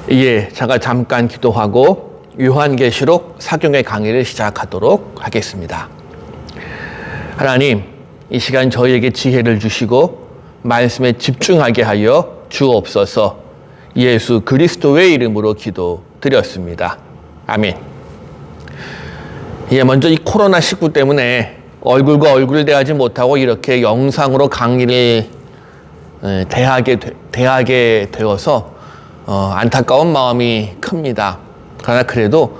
예, 제가 잠깐 기도하고 요한계시록 사경의 강의를 시작하도록 하겠습니다. 하나님, 이 시간 저희에게 지혜를 주시고 말씀에 집중하게 하여 주옵소서. 예수 그리스도의 이름으로 기도드렸습니다. 아멘. 예, 먼저 이 코로나19 때문에 얼굴과 얼굴을 대하지 못하고 이렇게 영상으로 강의를 대하게 되어서 안타까운 마음이 큽니다. 그러나 그래도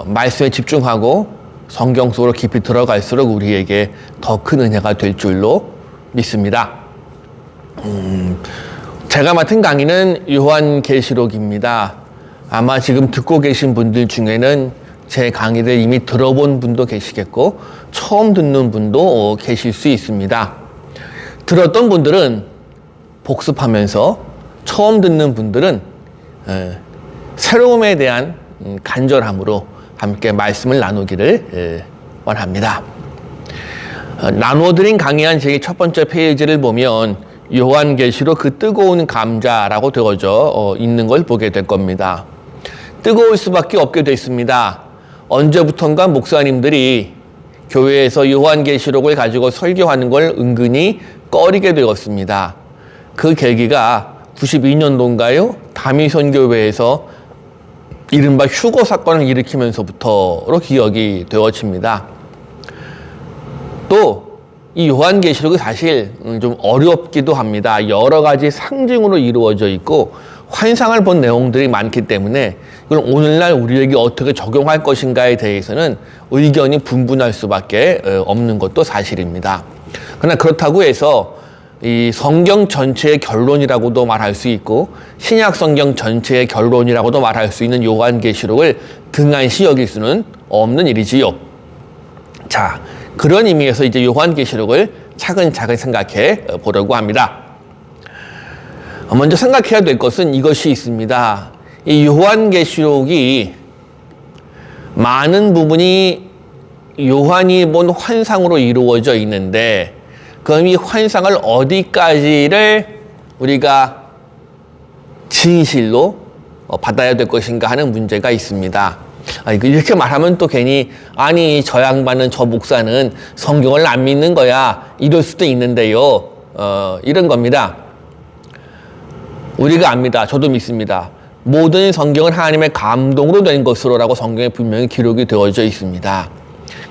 말씀에 집중하고 성경 속으로 깊이 들어갈수록 우리에게 더 큰 은혜가 될 줄로 믿습니다. 제가 맡은 강의는 요한계시록입니다. 아마 지금 듣고 계신 분들 중에는 제 강의를 이미 들어본 분도 계시겠고 처음 듣는 분도 계실 수 있습니다. 들었던 분들은 복습하면서 처음 듣는 분들은 새로움에 대한 간절함으로 함께 말씀을 나누기를 원합니다. 나누어드린 강의한 제 첫 번째 페이지를 보면 요한계시록 그 뜨거운 감자라고 되어져 있는 걸 보게 될 겁니다. 뜨거울 수밖에 없게 됐습니다. 언제부턴가 목사님들이 교회에서 요한계시록을 가지고 설교하는 걸 은근히 꺼리게 되었습니다. 그 계기가 92년도인가요? 다미선교회에서 이른바 휴거 사건을 일으키면서부터로 기억이 되어집니다. 또 이 요한계시록이 사실 좀 어렵기도 합니다. 여러 가지 상징으로 이루어져 있고 환상을 본 내용들이 많기 때문에 이걸 오늘날 우리에게 어떻게 적용할 것인가에 대해서는 의견이 분분할 수밖에 없는 것도 사실입니다. 그러나 그렇다고 해서 이 성경 전체의 결론이라고도 말할 수 있고 신약 성경 전체의 결론이라고도 말할 수 있는 요한계시록을 등한시 여길 수는 없는 일이지요. 자, 그런 의미에서 이제 요한계시록을 차근차근 생각해 보려고 합니다. 먼저 생각해야 될 것은 이것이 있습니다. 이 요한계시록이 많은 부분이 요한이 본 환상으로 이루어져 있는데 그럼 이 환상을 어디까지를 우리가 진실로 받아야 될 것인가 하는 문제가 있습니다. 이렇게 말하면 또 괜히 아니 저 양반은 저 목사는 성경을 안 믿는 거야 이럴 수도 있는데요. 이런 겁니다. 우리가 압니다. 저도 믿습니다. 모든 성경은 하나님의 감동으로 된 것으로라고 성경에 분명히 기록이 되어져 있습니다.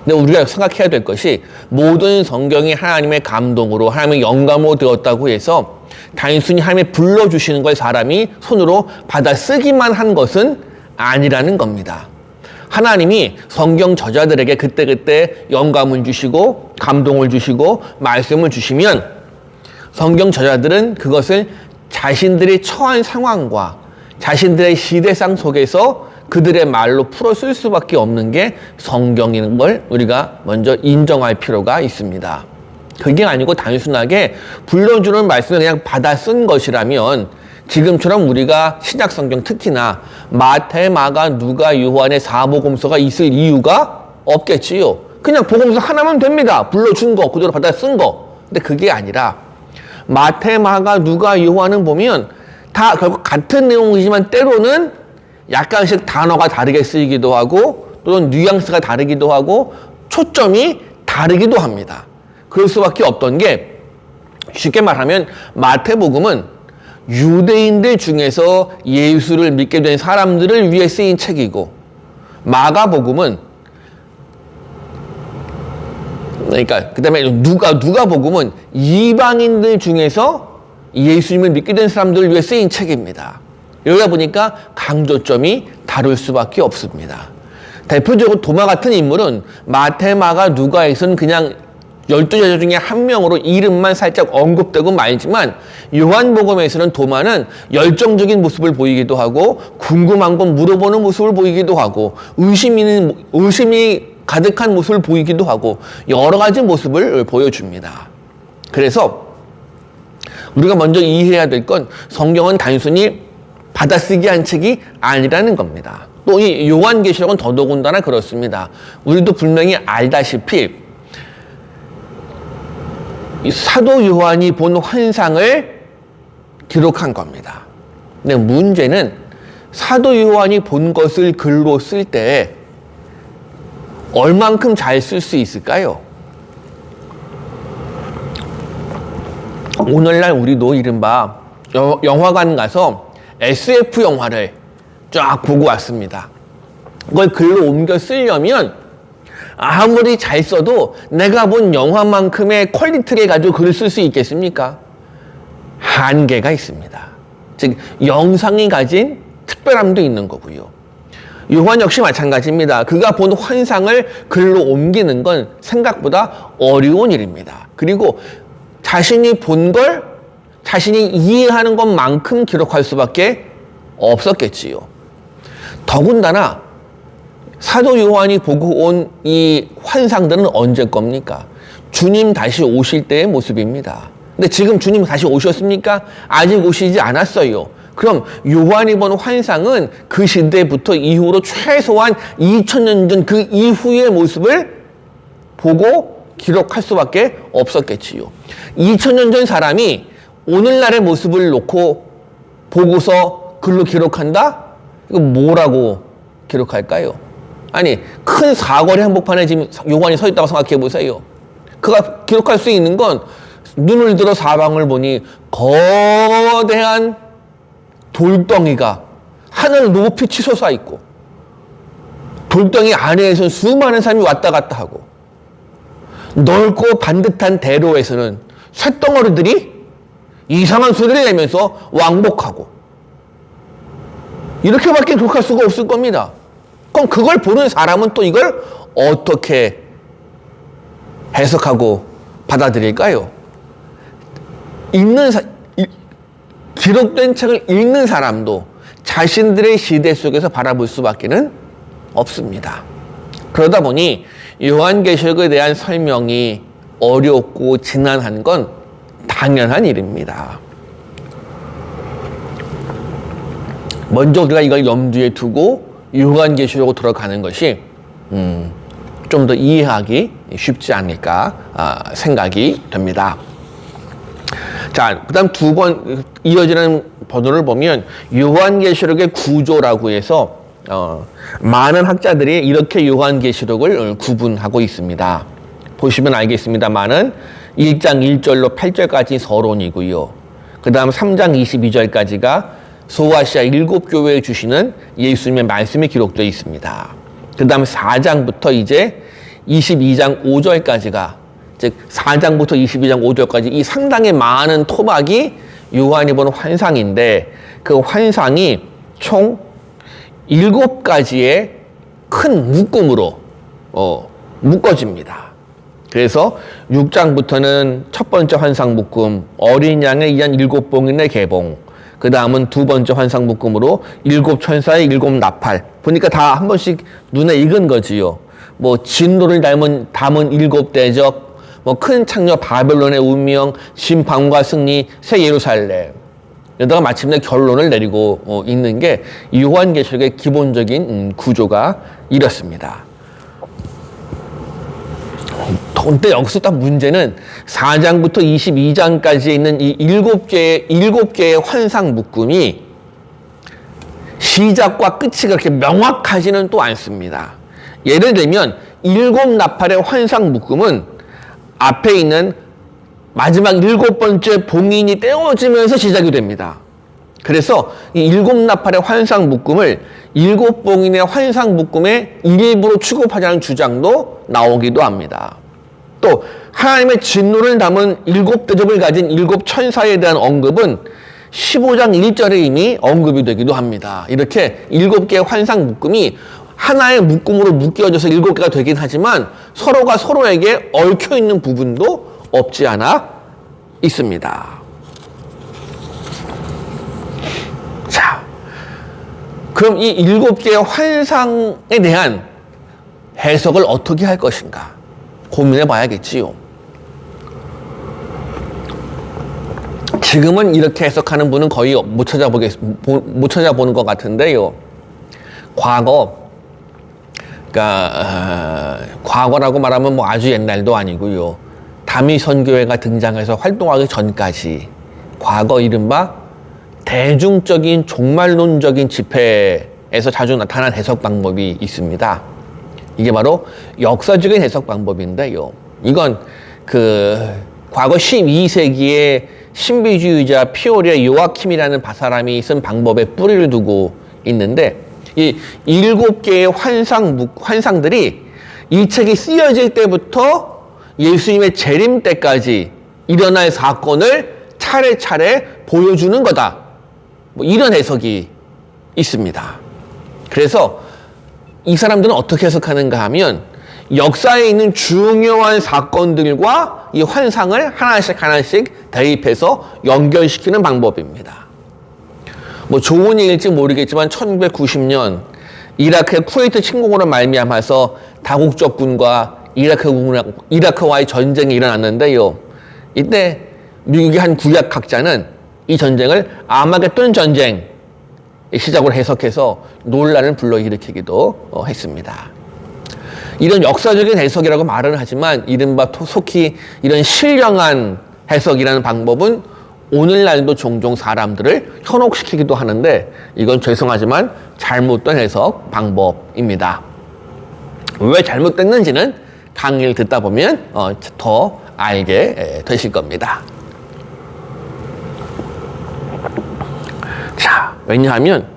근데 우리가 생각해야 될 것이 모든 성경이 하나님의 감동으로 하나님의 영감으로 되었다고 해서 단순히 하나님이 불러주시는 걸 사람이 손으로 받아 쓰기만 한 것은 아니라는 겁니다. 하나님이 성경 저자들에게 그때그때 영감을 주시고 감동을 주시고 말씀을 주시면 성경 저자들은 그것을 자신들이 처한 상황과 자신들의 시대상 속에서 그들의 말로 풀어 쓸 수밖에 없는 게 성경인 걸 우리가 먼저 인정할 필요가 있습니다. 그게 아니고 단순하게 불러주는 말씀을 그냥 받아 쓴 것이라면 지금처럼 우리가 신약 성경 특히나 마태, 마가, 누가, 요한의 사복음서가 있을 이유가 없겠지요. 그냥 복음서 하나면 됩니다. 불러준 거, 그대로 받아 쓴 거. 근데 그게 아니라 마태, 마가, 누가, 요한은 보면 다 결국 같은 내용이지만 때로는 약간씩 단어가 다르게 쓰이기도 하고 또는 뉘앙스가 다르기도 하고 초점이 다르기도 합니다. 그럴 수밖에 없던 게 쉽게 말하면 마태복음은 유대인들 중에서 예수를 믿게 된 사람들을 위해 쓰인 책이고 마가복음은 그러니까 그다음에 누가복음은 이방인들 중에서 예수님을 믿게 된 사람들을 위해 쓰인 책입니다. 이러다 보니까 강조점이 다를 수밖에 없습니다. 대표적으로 도마 같은 인물은 마태, 마가, 누가에서는 그냥 12제자 중에 한 명으로 이름만 살짝 언급되고 말지만 요한복음에서는 도마는 열정적인 모습을 보이기도 하고 궁금한 건 물어보는 모습을 보이기도 하고 의심이 가득한 모습을 보이기도 하고 여러 가지 모습을 보여줍니다. 그래서 우리가 먼저 이해해야 될 건 성경은 단순히 받아쓰기 한 책이 아니라는 겁니다. 또 이 요한계시록은 더더군다나 그렇습니다. 우리도 분명히 알다시피 사도 요한이 본 환상을 기록한 겁니다. 근데 문제는 사도 요한이 본 것을 글로 쓸 때 얼만큼 잘 쓸 수 있을까요? 오늘날 우리도 이른바 영화관 가서 SF 영화를 쫙 보고 왔습니다. 그걸 글로 옮겨 쓰려면 아무리 잘 써도 내가 본 영화만큼의 퀄리티를 가지고 글을 쓸 수 있겠습니까? 한계가 있습니다. 즉 영상이 가진 특별함도 있는 거고요. 요한 역시 마찬가지입니다. 그가 본 환상을 글로 옮기는 건 생각보다 어려운 일입니다. 그리고 자신이 본 걸 자신이 이해하는 것만큼 기록할 수밖에 없었겠지요. 더군다나 사도 요한이 보고 온 이 환상들은 언제 겁니까? 주님 다시 오실 때의 모습입니다. 근데 지금 주님 다시 오셨습니까? 아직 오시지 않았어요. 그럼 요한이 본 환상은 그 시대부터 이후로 최소한 2000년 전 그 이후의 모습을 보고 기록할 수밖에 없었겠지요. 2000년 전 사람이 오늘날의 모습을 놓고 보고서 글로 기록한다? 이거 뭐라고 기록할까요? 아니, 큰 사거리 한복판에 지금 요한이 서 있다고 생각해 보세요. 그가 기록할 수 있는 건 눈을 들어 사방을 보니 거대한 돌덩이가 하늘 높이 치솟아 있고 돌덩이 안에서는 수많은 사람이 왔다 갔다 하고 넓고 반듯한 대로에서는 쇳덩어리들이 이상한 소리를 내면서 왕복하고 이렇게밖에 기록할 수가 없을 겁니다. 그럼 그걸 보는 사람은 또 이걸 어떻게 해석하고 받아들일까요? 기록된 책을 읽는 사람도 자신들의 시대 속에서 바라볼 수밖에는 없습니다. 그러다 보니 요한계시록에 대한 설명이 어렵고 지난한 건 당연한 일입니다. 먼저 우리가 이걸 염두에 두고 요한계시록으로 들어가는 것이 좀 더 이해하기 쉽지 않을까 생각이 됩니다. 자, 그 다음 두 번 이어지는 번호를 보면 요한계시록의 구조라고 해서 많은 학자들이 이렇게 요한계시록을 구분하고 있습니다. 보시면 알겠습니다만은 1장 1절로 8절까지 서론이고요. 그 다음 3장 22절까지가 소아시아 7교회에 주시는 예수님의 말씀이 기록되어 있습니다. 그 다음 4장부터 이제 22장 5절까지가 즉 4장부터 22장 5절까지 이 상당히 많은 토막이 요한이 본 환상인데 그 환상이 총 7가지의 큰 묶음으로 묶어집니다. 그래서 6장부터는 첫 번째 환상 묶음 어린 양에 의한 7봉인의 개봉, 그 다음은 두 번째 환상 묶음으로 7천사의 7나팔, 보니까 다 한 번씩 눈에 익은 거지요. 뭐 진노를 담은 7대적, 뭐 큰 창녀 바벨론의 운명, 심판과 승리, 새 예루살렘. 여기다가 마침내 결론을 내리고 있는 게 요한계시록의 기본적인 구조가 이렇습니다. 근데 여기서 딱 문제는 4장부터 22장까지 있는 이 7개의 환상 묶음이 시작과 끝이 그렇게 명확하지는 또 않습니다. 예를 들면 7나팔의 환상 묶음은 앞에 있는 마지막 7번째 봉인이 떼어지면서 시작이 됩니다. 그래서 이 7나팔의 환상 묶음을 7봉인의 환상 묶음의 일부로 취급하자는 주장도 나오기도 합니다. 또 하나님의 진노를 담은 7대접을 가진 7천사에 대한 언급은 15장 1절에 이미 언급이 되기도 합니다. 이렇게 7개의 환상 묶음이 하나의 묶음으로 묶여져서 7개가 되긴 하지만 서로가 서로에게 얽혀있는 부분도 없지 않아 있습니다. 자, 그럼 이 7개의 환상에 대한 해석을 어떻게 할 것인가 고민해 봐야겠지요. 지금은 이렇게 해석하는 분은 거의 못 찾아보는 것 같은데요. 과거라고 말하면 뭐 아주 옛날도 아니고요. 다미 선교회가 등장해서 활동하기 전까지 과거 이른바 대중적인 종말론적인 집회에서 자주 나타난 해석 방법이 있습니다. 이게 바로 역사적인 해석 방법인데요. 이건 과거 12세기에 신비주의자 피오리아 요아킴이라는 사람이 쓴 방법에 뿌리를 두고 있는데, 이 7개의 환상들이 이 책이 쓰여질 때부터 예수님의 재림 때까지 일어날 사건을 차례차례 보여주는 거다. 뭐 이런 해석이 있습니다. 그래서 이 사람들은 어떻게 해석하는가 하면, 역사에 있는 중요한 사건들과 이 환상을 하나씩 대입해서 연결시키는 방법입니다. 뭐 좋은 얘기일지 모르겠지만 1990년 이라크의 쿠웨이트 침공으로 말미암아서 다국적군과 이라크와의 전쟁이 일어났는데요. 이때 미국의 한 구약학자는 이 전쟁을 아마겟돈 전쟁 시작으로 해석해서 논란을 불러일으키기도 했습니다. 이런 역사적인 해석이라고 말은 하지만 이른바 속히 이런 신령한 해석이라는 방법은 오늘날도 종종 사람들을 현혹시키기도 하는데, 이건 죄송하지만 잘못된 해석 방법입니다. 왜 잘못됐는지는 강의를 듣다 보면 더 알게 되실 겁니다. 자, 왜냐하면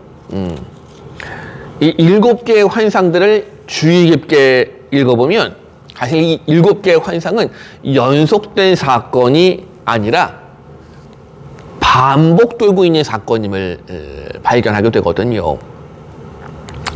이 7개의 환상들을 주의 깊게 읽어보면 사실 이 7개의 환상은 연속된 사건이 아니라 반복되고 있는 사건임을 발견하게 되거든요.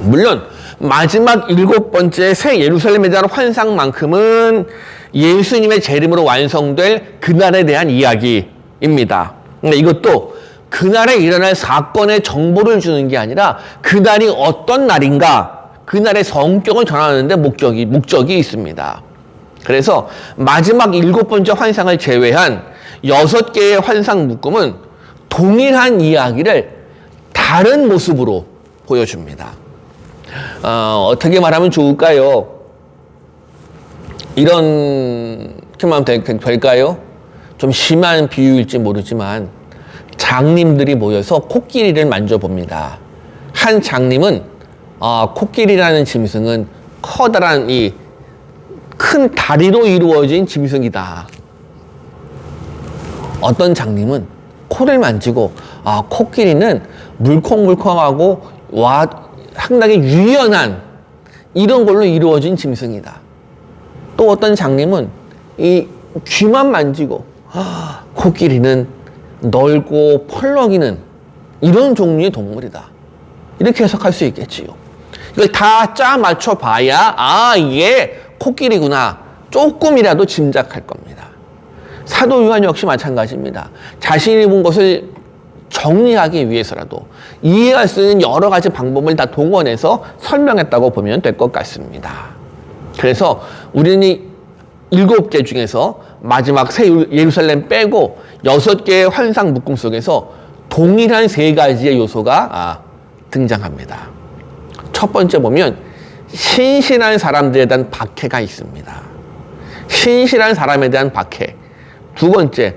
물론 마지막 7번째 새 예루살렘에 대한 환상만큼은 예수님의 재림으로 완성될 그날에 대한 이야기입니다. 근데 이것도 그날에 일어날 사건의 정보를 주는 게 아니라 그날이 어떤 날인가, 그날의 성격을 전하는데 목적이 있습니다. 그래서 마지막 7번째 환상을 제외한 6개의 환상 묶음은 동일한 이야기를 다른 모습으로 보여줍니다. 어떻게 말하면 좋을까요? 이렇게 말하면 될까요? 좀 심한 비유일지 모르지만 장님들이 모여서 코끼리를 만져봅니다. 한 장님은 코끼리라는 짐승은 커다란 이 큰 다리로 이루어진 짐승이다. 어떤 장님은 코를 만지고 코끼리는 물컹물컹하고 상당히 유연한 이런 걸로 이루어진 짐승이다. 또 어떤 장님은 이 귀만 만지고 코끼리는 넓고 펄럭이는 이런 종류의 동물이다. 이렇게 해석할 수 있겠지요. 이걸 다 짜 맞춰 봐야 이게 코끼리구나 조금이라도 짐작할 겁니다. 사도 요한 역시 마찬가지입니다. 자신이 본 것을 정리하기 위해서라도 이해할 수 있는 여러 가지 방법을 다 동원해서 설명했다고 보면 될 것 같습니다. 그래서 우리는 7개 중에서 마지막 새 예루살렘 빼고 6개의 환상 묶음 속에서 동일한 3가지의 요소가 등장합니다. 첫 번째 보면 신실한 사람들에 대한 박해가 있습니다. 신실한 사람에 대한 박해. 두 번째,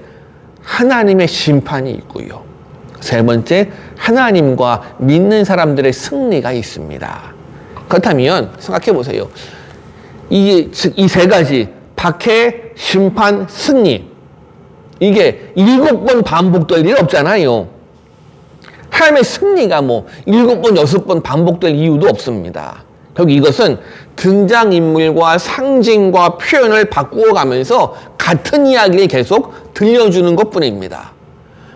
하나님의 심판이 있고요. 세 번째, 하나님과 믿는 사람들의 승리가 있습니다. 그렇다면 생각해 보세요. 이 3가지, 박해, 심판, 승리. 이게 7번 반복될 일 없잖아요. 하나님의 승리가 7번, 6번 반복될 이유도 없습니다. 결국 이것은 등장인물과 상징과 표현을 바꾸어 가면서 같은 이야기를 계속 들려주는 것 뿐입니다.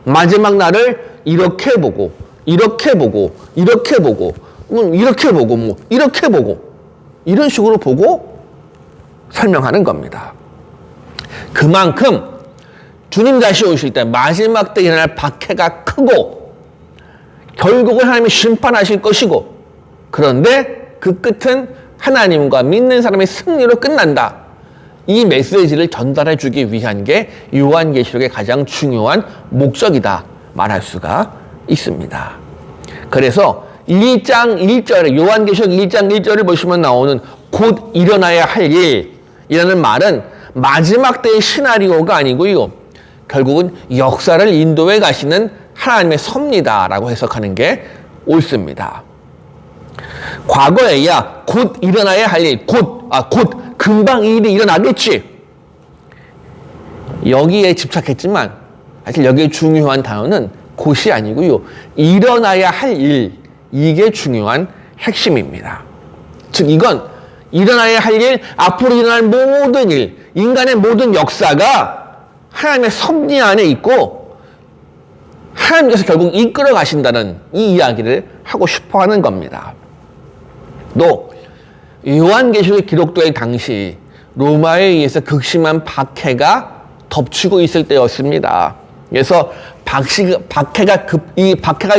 마지막 날을 이렇게 보고, 이렇게 보고, 이렇게 보고, 이렇게 보고, 이렇게 보고, 이런 식으로 보고 설명하는 겁니다. 그만큼 주님 다시 오실 때 마지막 때 일어날 박해가 크고 결국은 하나님이 심판하실 것이고, 그런데 그 끝은 하나님과 믿는 사람의 승리로 끝난다. 이 메시지를 전달해 주기 위한 게 요한계시록의 가장 중요한 목적이다 말할 수가 있습니다. 그래서 1장 1절에 요한계시록 1장 1절을 보시면 나오는 곧 일어나야 할 일이라는 말은 마지막 때의 시나리오가 아니고요. 결국은 역사를 인도해 가시는 하나님의 섭니다라고 해석하는 게 옳습니다. 과거에야 곧 일어나야 할 일, 곧 금방 이 일이 일어나겠지. 여기에 집착했지만 사실 여기에 중요한 단어는 곧이 아니고요. 일어나야 할 일, 이게 중요한 핵심입니다. 즉 이건 일어나야 할 일, 앞으로 일어날 모든 일, 인간의 모든 역사가 하나님의 섭리 안에 있고 하나님께서 결국 이끌어 가신다는 이 이야기를 하고 싶어 하는 겁니다. 또 요한계시록 기록될 당시 로마에 의해서 극심한 박해가 덮치고 있을 때였습니다. 그래서 박해가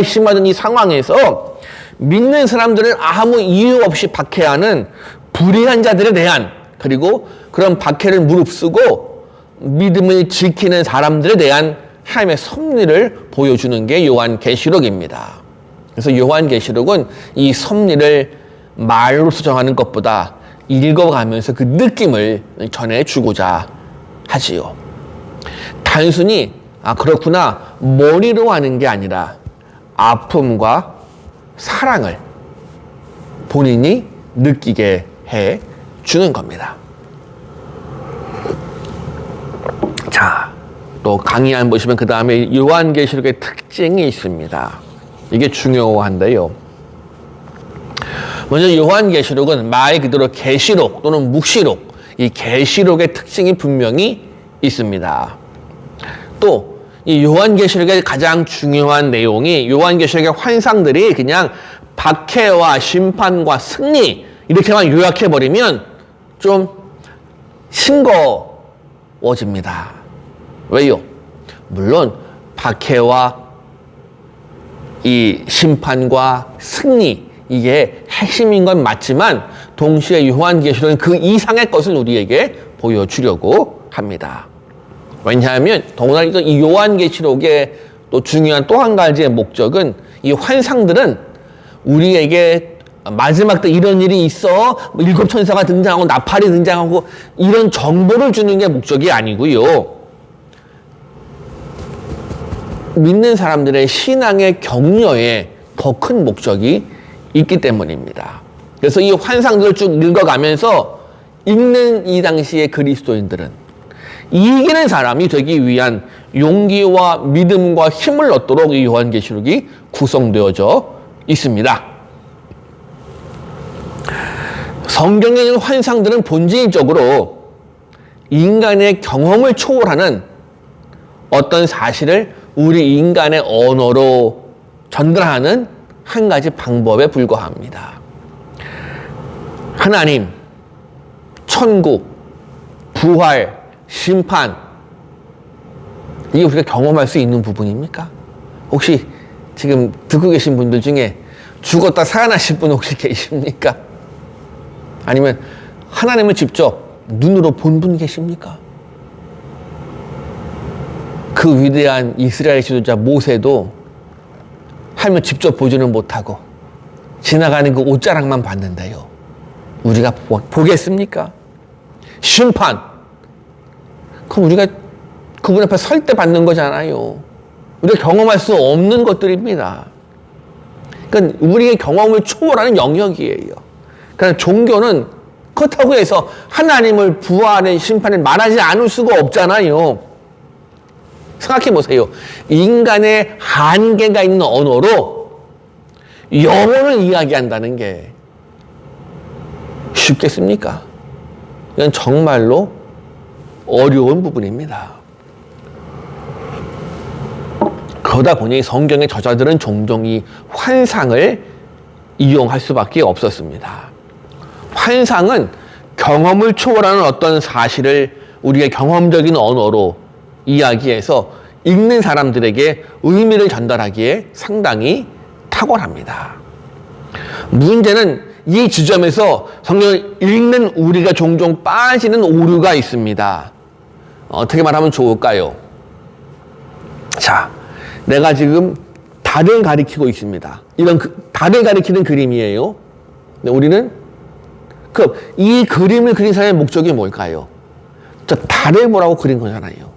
심하던 이 상황에서 믿는 사람들을 아무 이유 없이 박해하는 불의한 자들에 대한, 그리고 그런 박해를 무릅쓰고 믿음을 지키는 사람들에 대한 하나님의 섭리를 보여주는 게 요한계시록입니다. 그래서 요한계시록은 이 섭리를 말로서 정하는 것보다 읽어가면서 그 느낌을 전해주고자 하지요. 단순히 그렇구나 머리로 하는 게 아니라 아픔과 사랑을 본인이 느끼게 해 주는 겁니다. 자, 또 강의 안 보시면 그 다음에 요한계시록의 특징이 있습니다. 이게 중요한데요. 먼저 요한계시록은 말 그대로 계시록 또는 묵시록, 이 계시록의 특징이 분명히 있습니다. 또 이 요한계시록의 가장 중요한 내용이, 요한계시록의 환상들이 그냥 박해와 심판과 승리 이렇게만 요약해버리면 좀 싱거워집니다. 왜요? 물론 박해와 이 심판과 승리, 이게 핵심인 건 맞지만 동시에 요한계시록은 그 이상의 것을 우리에게 보여주려고 합니다. 왜냐하면 더구나 이 요한계시록의 또 중요한 또 한 가지의 목적은, 이 환상들은 우리에게 마지막 때 이런 일이 있어, 일곱 천사가 등장하고 나팔이 등장하고 이런 정보를 주는 게 목적이 아니고요. 믿는 사람들의 신앙의 격려에 더 큰 목적이 있기 때문입니다. 그래서 이 환상들을 쭉 읽어가면서 읽는 이 당시의 그리스도인들은 이기는 사람이 되기 위한 용기와 믿음과 힘을 얻도록 이 요한계시록이 구성되어져 있습니다. 성경에 있는 환상들은 본질적으로 인간의 경험을 초월하는 어떤 사실을 우리 인간의 언어로 전달하는 한 가지 방법에 불과합니다. 하나님, 천국, 부활, 심판, 이게 우리가 경험할 수 있는 부분입니까? 혹시 지금 듣고 계신 분들 중에 죽었다 살아나신 분 혹시 계십니까? 아니면 하나님을 직접 눈으로 본 분 계십니까? 그 위대한 이스라엘 지도자 모세도 하나님을 직접 보지는 못하고 지나가는 그 옷자락만 봤는데요. 우리가 보겠습니까? 심판, 그럼 우리가 그분 앞에 설 때 받는 거잖아요. 우리가 경험할 수 없는 것들입니다. 그러니까 우리의 경험을 초월하는 영역이에요. 그러니까 종교는 그렇다고 해서 하나님을 부활의 심판을 말하지 않을 수가 없잖아요. 생각해 보세요. 인간의 한계가 있는 언어로 영혼을 이야기한다는 게 쉽겠습니까? 이건 정말로 어려운 부분입니다. 그러다 보니 성경의 저자들은 종종 이 환상을 이용할 수밖에 없었습니다. 환상은 경험을 초월하는 어떤 사실을 우리의 경험적인 언어로 이야기해서 읽는 사람들에게 의미를 전달하기에 상당히 탁월합니다. 문제는 이 지점에서 성경을 읽는 우리가 종종 빠지는 오류가 있습니다. 어떻게 말하면 좋을까요? 자, 내가 지금 달을 가리키고 있습니다. 이런 달을 가리키는 그림이에요. 근데 우리는 이 그림을 그린 사람의 목적이 뭘까요? 저 달을 보라고 그린 거잖아요.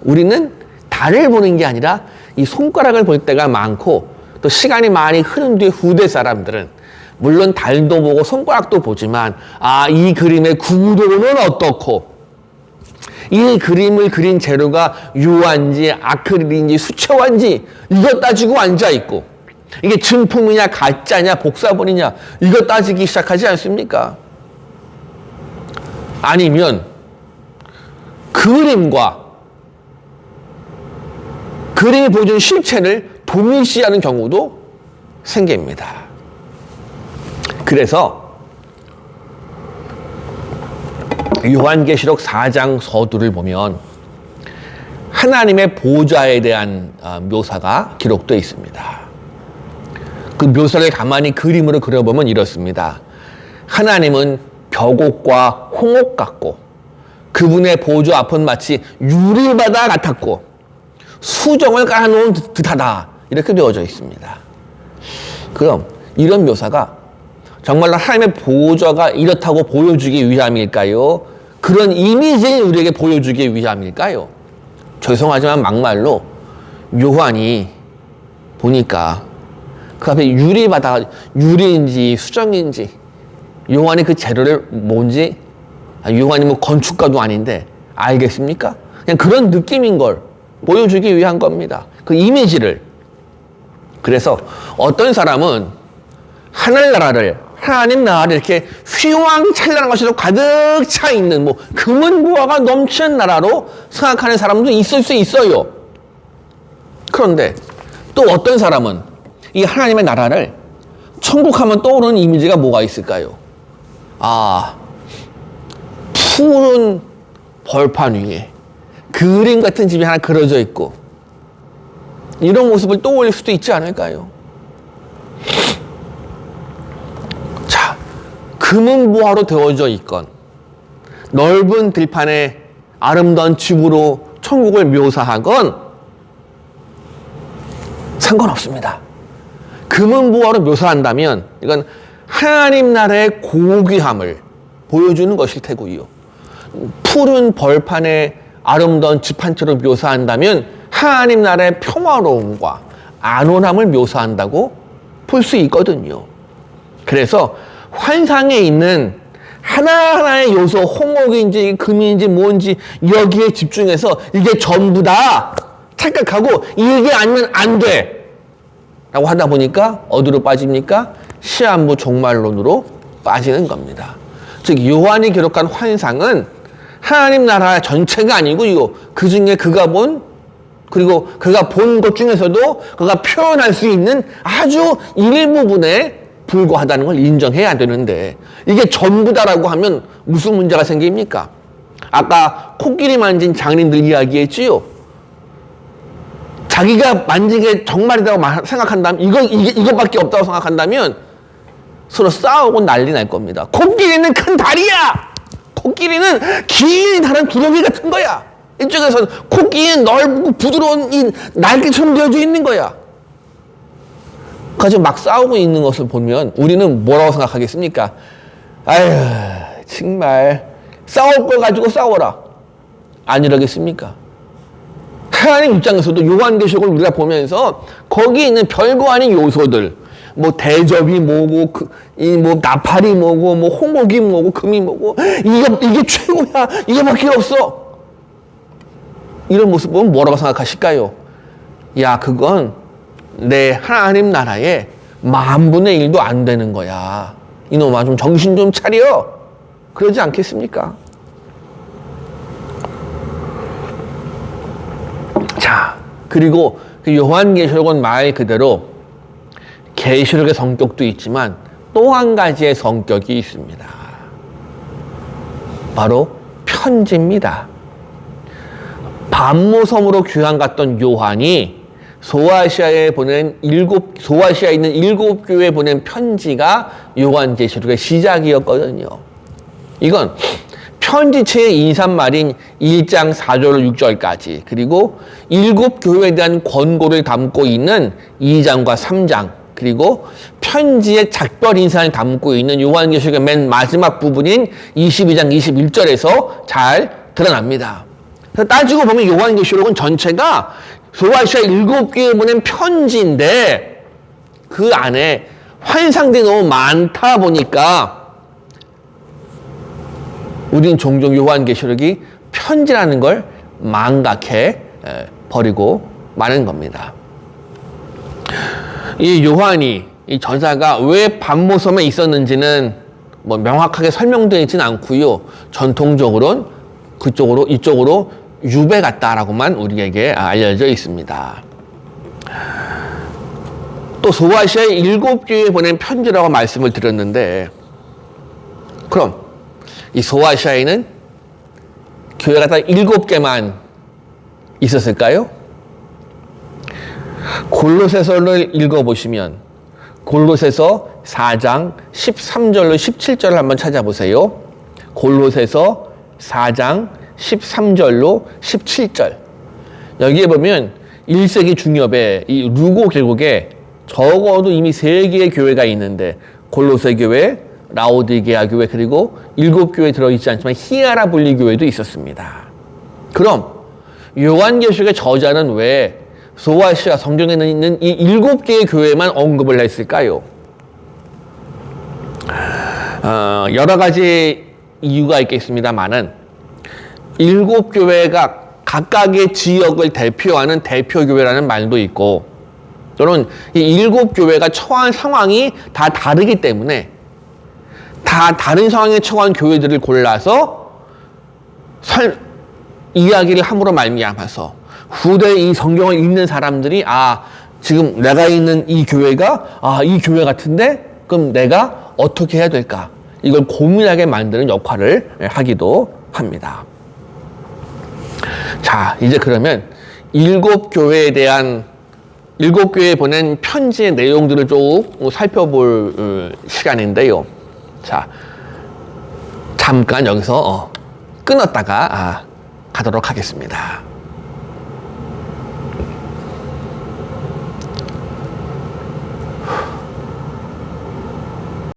우리는 달을 보는 게 아니라 이 손가락을 볼 때가 많고 또 시간이 많이 흐른 뒤에 후대 사람들은 물론 달도 보고 손가락도 보지만 이 그림의 구도는 어떻고 이 그림을 그린 재료가 유화인지 아크릴인지 수채화인지 이거 따지고 앉아있고 이게 진품이냐 가짜냐 복사본이냐 이거 따지기 시작하지 않습니까? 아니면 그림과 그림이 보여주는 실체를 동일시하는 경우도 생깁니다. 그래서 요한계시록 4장 서두를 보면 하나님의 보좌에 대한 묘사가 기록되어 있습니다. 그 묘사를 가만히 그림으로 그려보면 이렇습니다. 하나님은 벽옥과 홍옥 같고 그분의 보좌 앞은 마치 유리바다 같았고 수정을 깔아놓은 듯하다 이렇게 되어져 있습니다. 그럼 이런 묘사가 정말로 하나님의 보좌가 이렇다고 보여주기 위함일까요? 그런 이미지를 우리에게 보여주기 위함일까요? 죄송하지만 막말로 요한이 보니까 그 앞에 유리바다, 유리인지 수정인지 요한이 그 재료를 뭔지 요한이 뭐 건축가도 아닌데 알겠습니까? 그냥 그런 느낌인 걸 보여주기 위한 겁니다. 그 이미지를. 그래서 어떤 사람은 하늘나라를 하나님 나라를 이렇게 휘황찬란한 것으로 가득 차 있는 뭐 금은보화가 넘치는 나라로 생각하는 사람도 있을 수 있어요. 그런데 또 어떤 사람은 이 하나님의 나라를 천국하면 떠오르는 이미지가 뭐가 있을까요? 푸른 벌판 위에 그림 같은 집이 하나 그려져 있고 이런 모습을 떠올릴 수도 있지 않을까요? 자, 금은보화로 되어져 있건 넓은 들판에 아름다운 집으로 천국을 묘사하건 상관없습니다. 금은보화로 묘사한다면 이건 하나님 나라의 고귀함을 보여주는 것일 테고요. 푸른 벌판에 아름다운 집 한 채로 묘사한다면 하나님 나라의 평화로움과 안온함을 묘사한다고 볼 수 있거든요. 그래서 환상에 있는 하나하나의 요소, 홍옥인지 금인지 뭔지 여기에 집중해서 이게 전부다 착각하고 이게 아니면 안 돼 라고 하다 보니까 어디로 빠집니까? 시한부 종말론으로 빠지는 겁니다. 즉 요한이 기록한 환상은 하나님 나라 전체가 아니고요. 그 중에 그가 본 그리고 그가 본 것 중에서도 그가 표현할 수 있는 아주 일부분에 불과하다는 걸 인정해야 되는데 이게 전부다라고 하면 무슨 문제가 생깁니까? 아까 코끼리 만진 장인들 이야기했지요. 자기가 만진 게 정말이라고 생각한다면 이것밖에 없다고 생각한다면 서로 싸우고 난리 날 겁니다. 코끼리는 큰 다리야. 코끼리는 긴 다른 두더지 같은 거야. 이쪽에서는 코끼리는 넓고 부드러운 이 날개처럼 되어져 있는 거야. 가지고 막 싸우고 있는 것을 보면 우리는 뭐라고 생각하겠습니까? 아휴 정말 싸울 걸 가지고 싸워라. 안 이러겠습니까? 하나님 입장에서도 요한계시록을 우리가 보면서 거기에 있는 별거 아닌 요소들 뭐 대접이 뭐고 뭐 나팔이 뭐고 뭐 홍옥이 뭐고 금이 뭐고 이게 최고야 이게밖에 없어 이런 모습 보면 뭐라고 생각하실까요? 야 그건 내 하나님 나라의 10,000분의 1도 안 되는 거야. 이놈아 좀 정신 좀 차려. 그러지 않겠습니까? 자 그리고 그 요한계시록은 말 그대로 계시록의 성격도 있지만 또 한 가지의 성격이 있습니다. 바로 편지입니다. 반모섬으로 귀환 갔던 요한이 소아시아에 있는 7교회에 보낸 편지가 요한계시록의 시작이었거든요. 이건 편지체의 인사말인 1장 4절 6절까지 그리고 7교회에 대한 권고를 담고 있는 2장과 3장 그리고 편지의 작별 인사를 담고 있는 요한계시록의 맨 마지막 부분인 22장 21절에서 잘 드러납니다. 그래서 따지고 보면 요한계시록은 전체가 소아시아 7교회에 보낸 편지인데 그 안에 환상들이 너무 많다 보니까 우린 종종 요한계시록이 편지라는 걸 망각해 버리고 마는 겁니다. 이 요한이 이 전사가 왜 patmos섬에 있었는지는 뭐 명확하게 설명되어 있지는 않고요. 전통적으로는 이쪽으로 유배 갔다라고만 우리에게 알려져 있습니다. 또 소아시아의 7교회에 보낸 편지라고 말씀을 드렸는데, 그럼 이 소아시아에는 교회가 딱 7개만 있었을까요? 골로새서를 읽어보시면 골로새서 4장 13절로 17절을 한번 찾아보세요. 골로새서 4장 13절로 17절. 여기에 보면 1세기 중엽에 이 루고 계곡에 적어도 이미 3개의 교회가 있는데 골로새 교회, 라오디게아 교회, 그리고 7교회 들어있지 않지만 히에라볼리 교회도 있었습니다. 그럼 요한계시록의 저자는 왜 소아시아 성경에는 있는 이 7개의 교회만 언급을 했을까요? 여러 가지 이유가 있겠습니다만은 7교회가 각각의 지역을 대표하는 대표교회라는 말도 있고, 또는 이 7교회가 처한 상황이 다 다르기 때문에 다 다른 상황에 처한 교회들을 골라서 이야기를 함으로 말미암아서 후대에 이 성경을 읽는 사람들이 지금 내가 있는 이 교회가 이 교회 같은데 그럼 내가 어떻게 해야 될까? 이걸 고민하게 만드는 역할을 하기도 합니다. 자, 이제 그러면 7교회에 보낸 편지의 내용들을 조금 살펴볼 시간인데요. 자, 잠깐 여기서 끊었다가 가도록 하겠습니다.